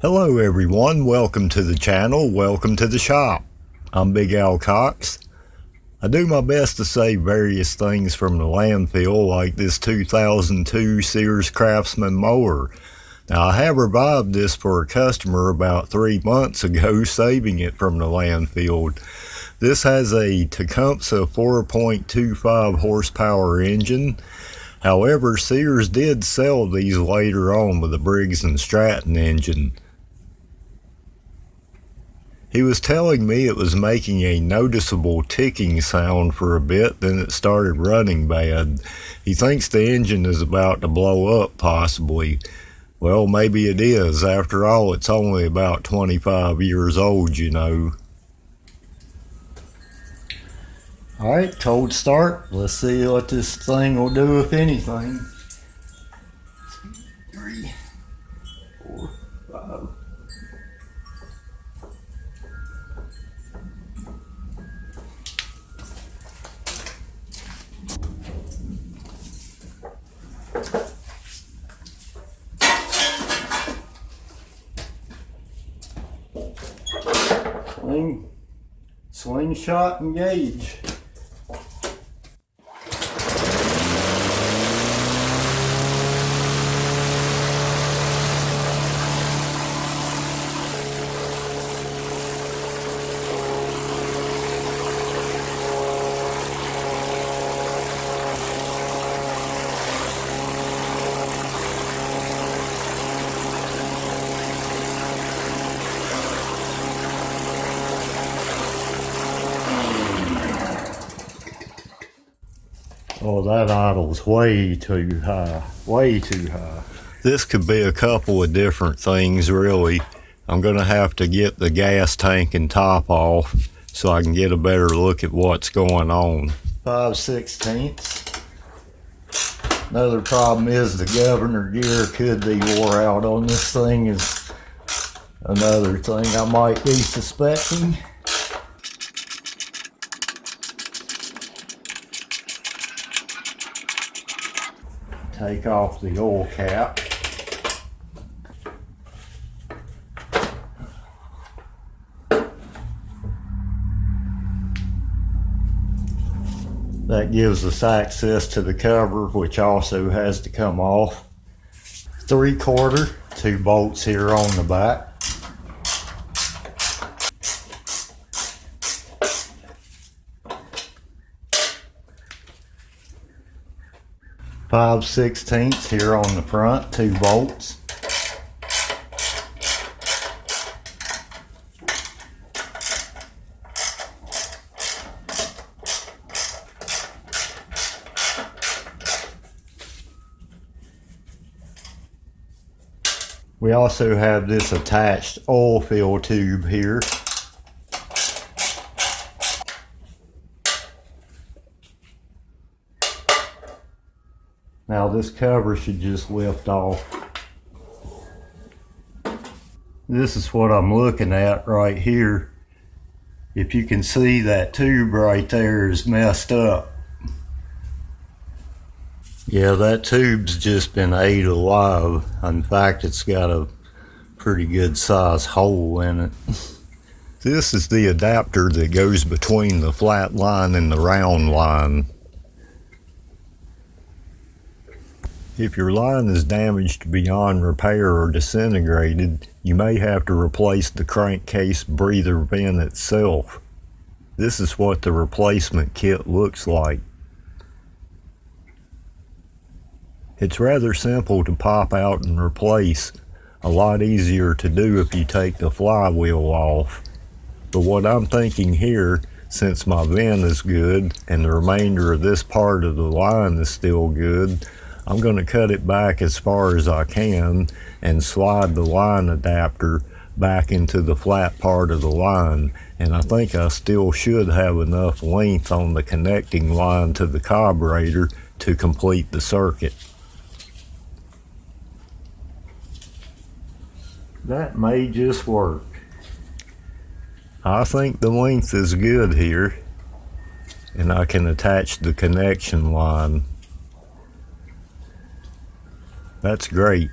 Hello everyone, welcome to the channel, welcome to the shop. I'm Big Allen Cox. I do my best to say various things from the landfill, like this 2002 Sears Craftsman mower. Now I have revived this for a customer about 3 months ago, saving it from the landfill. This has a Tecumseh 4.25 horsepower engine. However, Sears did sell these later on with a Briggs & Stratton engine. He was telling me it was making a noticeable ticking sound for a bit, then it started running bad. He thinks the engine is about to blow up, possibly. Well, maybe it is. After all, it's only about 25 years old, you know. Alright, cold start. Let's see what this thing will do, if anything. 2, 3, 4, 5. Slingshot engage. Oh, that idle's way too high, way too high. This could be a couple of different things, really. I'm gonna have to get the gas tank and top off so I can get a better look at what's going on. 5/16. Another problem is the governor gear could be wore out on this thing, is another thing I might be suspecting. Take off the oil cap. That gives us access to the cover, which also has to come off. 3/4, 2 bolts here on the back. "5/16" here on the front, 2 bolts. We also have this attached oil fill tube here. Now this cover should just lift off. This is what I'm looking at right here. If you can see, that tube right there is messed up. Yeah, that tube's just been ate alive. In fact, it's got a pretty good size hole in it. This is the adapter that goes between the flat line and the round line. If your line is damaged beyond repair or disintegrated, you may have to replace the crankcase breather vent itself. This is what the replacement kit looks like. It's rather simple to pop out and replace, a lot easier to do if you take the flywheel off. But what I'm thinking here, since my vent is good and the remainder of this part of the line is still good, I'm going to cut it back as far as I can and slide the line adapter back into the flat part of the line. And I think I still should have enough length on the connecting line to the carburetor to complete the circuit. That may just work. I think the length is good here, and I can attach the connection line. That's great.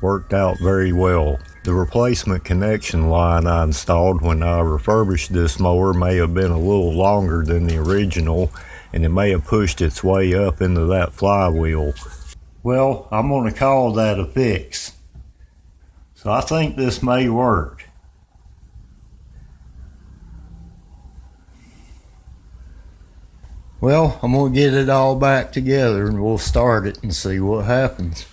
Worked out very well. The replacement connection line I installed when I refurbished this mower may have been a little longer than the original, and it may have pushed its way up into that flywheel. Well, I'm going to call that a fix. So I think this may work. Well, I'm going to get it all back together and we'll start it and see what happens.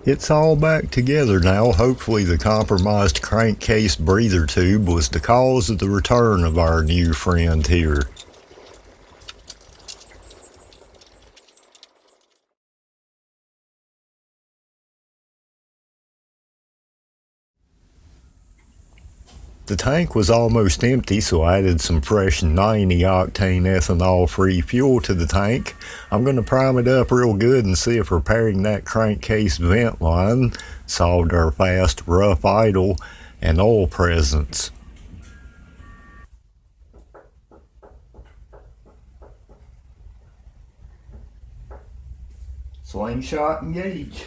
It's all back together now. Hopefully the compromised crankcase breather tube was the cause of the return of our new friend here. The tank was almost empty, so I added some fresh 90 octane ethanol free fuel to the tank. I'm going to prime it up real good and see if repairing that crankcase vent line solved our fast, rough idle and oil presence. Slingshot engage.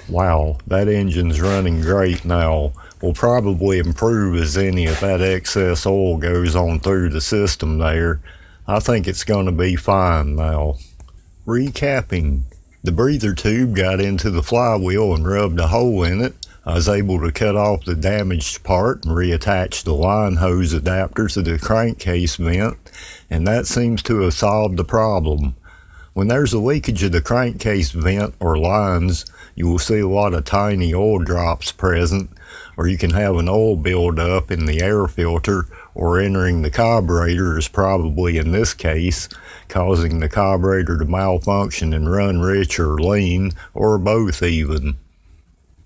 Wow, that engine's running great now. Will probably improve as any of that excess oil goes on through the system there. I think it's going to be fine now. Recapping, the breather tube got into the flywheel and rubbed a hole in it. I was able to cut off the damaged part and reattach the line hose adapter to the crankcase vent, and that seems to have solved the problem. When there's a leakage of the crankcase vent or lines, you will see a lot of tiny oil drops present, or you can have an oil buildup in the air filter or entering the carburetor, as probably in this case, causing the carburetor to malfunction and run rich or lean, or both even.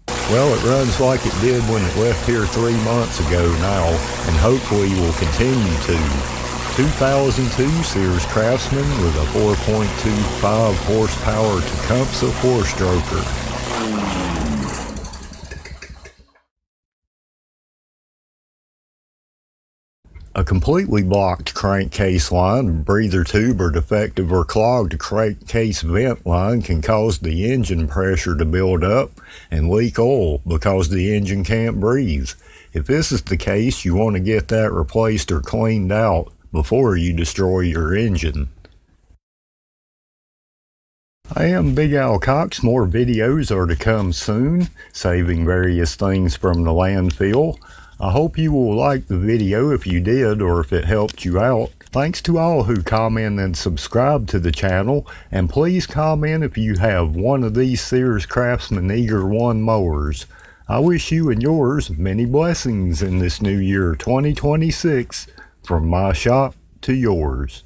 Well, it runs like it did when it left here 3 months ago now, and hopefully will continue to. 2002 Sears Craftsman with a 4.25 horsepower Tecumseh four-stroker. A completely blocked crankcase line, breather tube, or defective or clogged crankcase vent line can cause the engine pressure to build up and leak oil because the engine can't breathe. If this is the case, you want to get that replaced or cleaned out before you destroy your engine. I am Big Al Cox. More videos are to come soon, saving various things from the landfill. I hope you will like the video if you did, or if it helped you out. Thanks to all who comment and subscribe to the channel, and please comment if you have one of these Sears Craftsman Eager 1 mowers. I wish you and yours many blessings in this new year 2026. From my shop to yours.